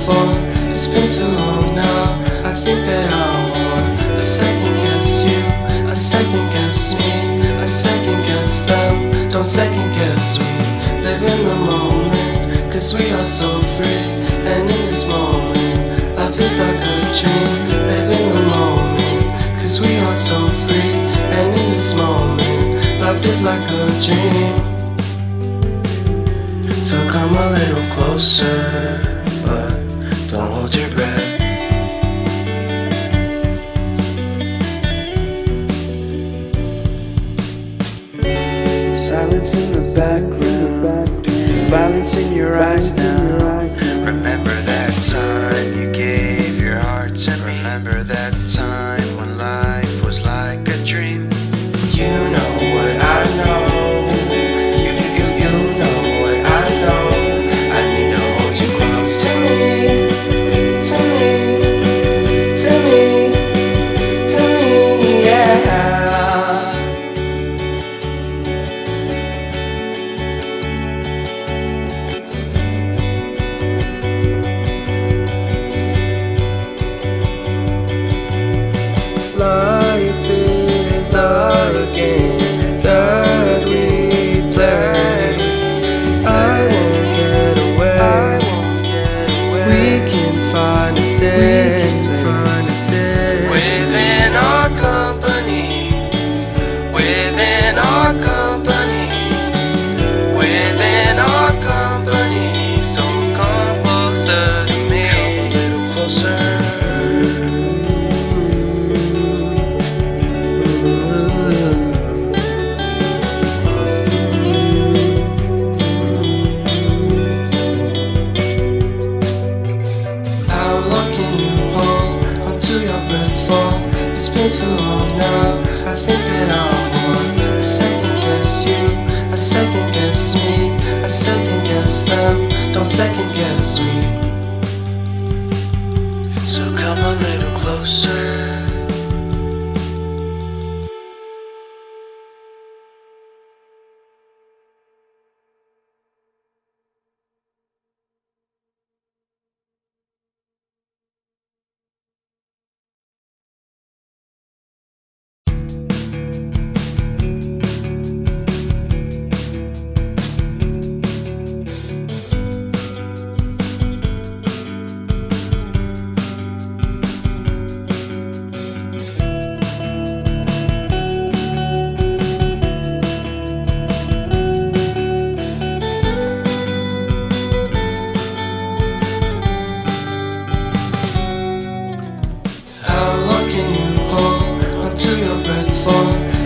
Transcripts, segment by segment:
before. It's been too long now. I think that I want. I second guess you, I second guess me, I second guess them. Don't second guess me. Live in the moment, cause we are so free. And in this moment, life is like a dream. Live in the moment, cause we are so free. And in this moment, life is like a dream. So come a little closer, but don't hold your breath. Silence in the background, violence in your eyes now. Remember that time you gave your heart to me. Remember that time when life was like a dream. You know what I know. You know what I know. I need to hold you close to me, to me, to me, to me, yeah. Life is a game that we play. I won't get away. We can find a safe place Within our company, within our company, within our company. So come closer to me, come a little closer. It's been too long now. I think that I want. I second guess you, I second guess me, I second guess them. Don't second guess me. So come a little closer.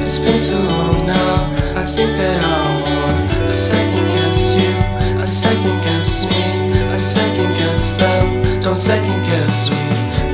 It's been too long now. I think that I want. I second guess you, I second guess me, I second guess them. Don't second guess me.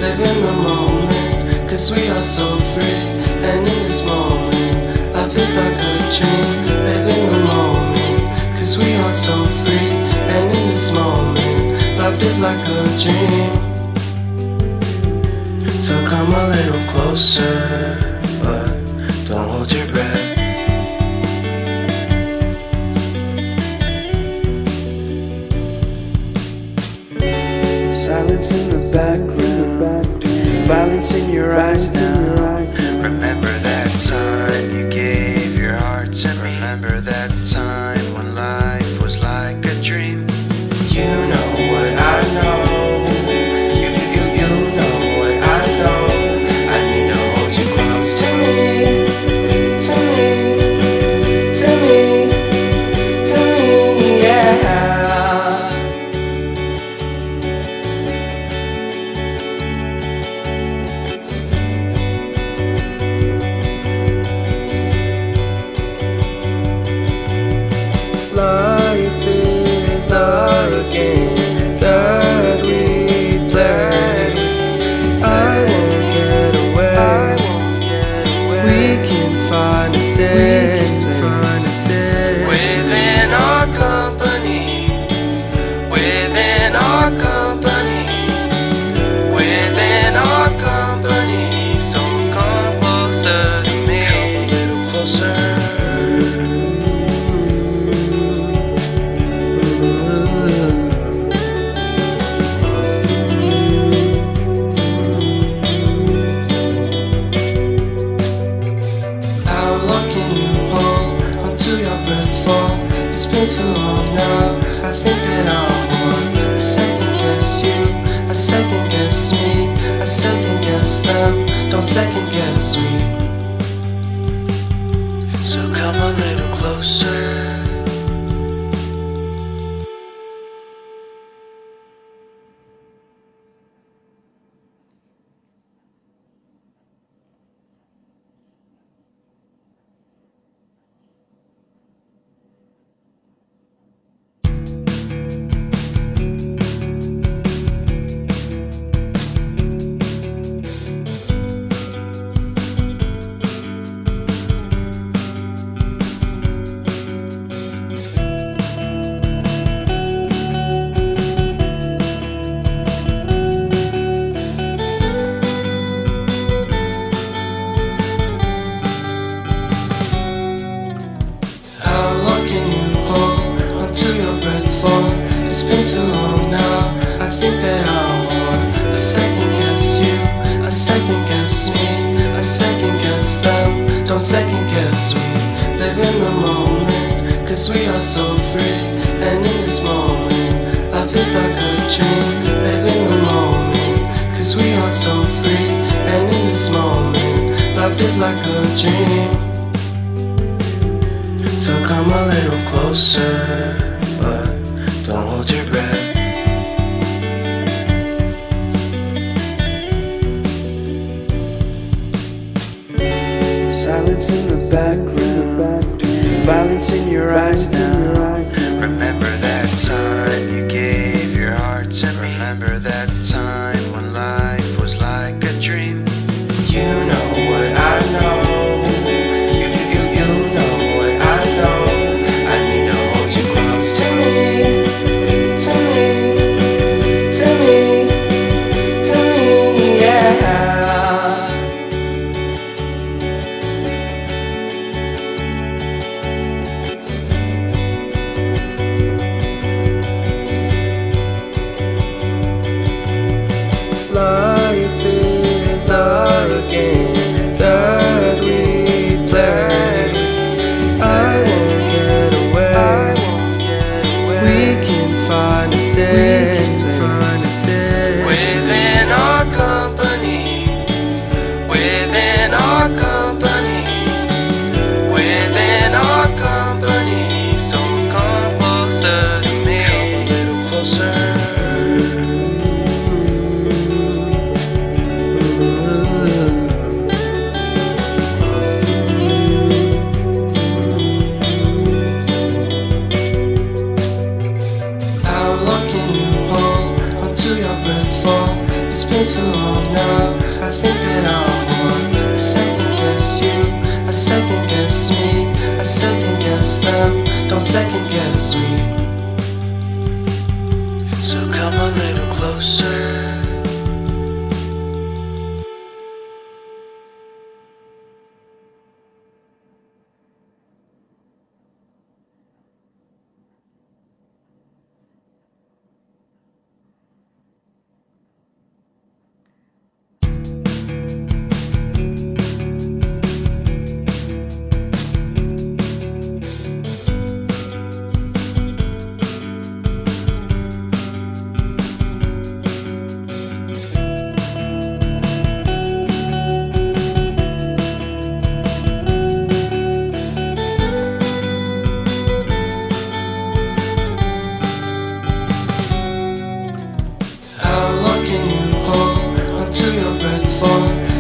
Live in the moment, cause we are so free. And in this moment, life is like a dream. Live in the moment, cause we are so free. And in this moment, life is like a dream. So come a little closer, but don't hold your breath. Silence in the background, violence in your eyes now. Remember that time you gave your heart to me. Remember that time when life was like a dream. You know what I know. You know what I know. I need to hold you close to me, to me, to me, to me, yeah. second guess me, I second guess them. Don't second guess me. So come a little closer. It's been too long now, I think that I'm on. I second guess you, I second guess me, I second guess them. Don't second guess me. Live in the moment, cause we are so free. And in this moment, life is like a dream. Live in the moment, cause we are so free. And in this moment, life is like a dream. So come a little closer, but don't hold your breath. Silence in the background, violence in your eyes now. Remember that time you gave your heart to me. Remember that time when life was like a dream. You know what I know. You know what I know. I need to hold you close to me, to me, to me, to me, yeah. Life is a game that we play. I won't get away. We can find a safe place within our company, within our company, within our company. So come closer to me, come a little closer. It's been too long now, I think that I'm on. I second guess you, I second guess me, I second guess them. Don't second guess me. So come a little closer.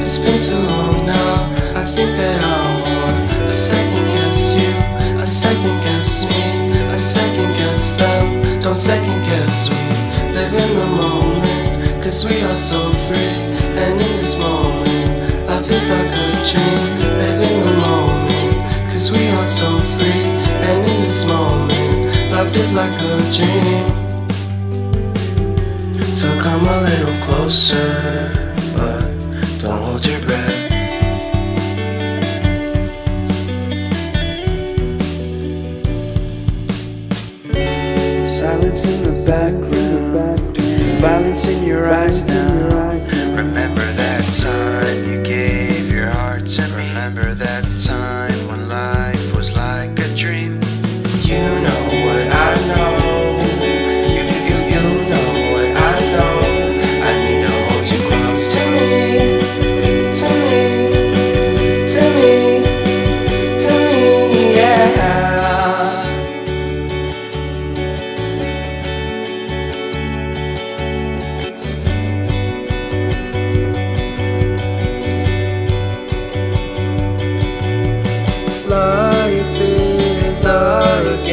It's been too long now, I think that I'm on. I second guess you, I second guess me, I second guess them. Don't second guess me. Live in the moment, cause we are so free. And in this moment, life is like a dream. Live in the moment, cause we are so free. And in this moment, life is like a dream. So come a little closer, but don't hold your breath. Silence in the background, violence in your eyes now. Remember that time you gave your heart to me. Remember that time when life was like a dream. You know what I know. You know what I know. I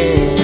again.